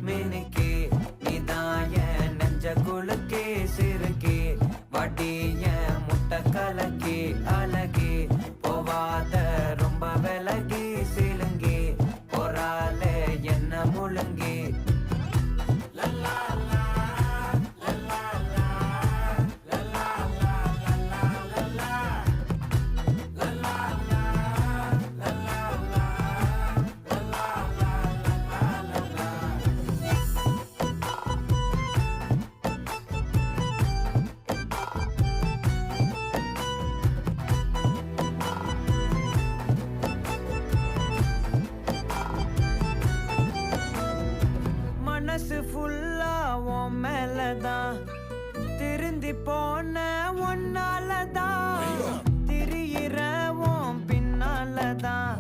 மினுக்கே நீதான் என் நெஞ்ச குலுக்கே சிறுக்கே வடிய முட்டை கலக்கே அழகே போவாத ரொம்ப விலகி சிலுங்கி போறாலே என்ன முழுங்கி மனசு ஃபுல்லா உன் மேலதான் திருந்தி போன ஒன்னாலதான் திரியிற உன் பின்னாலதான்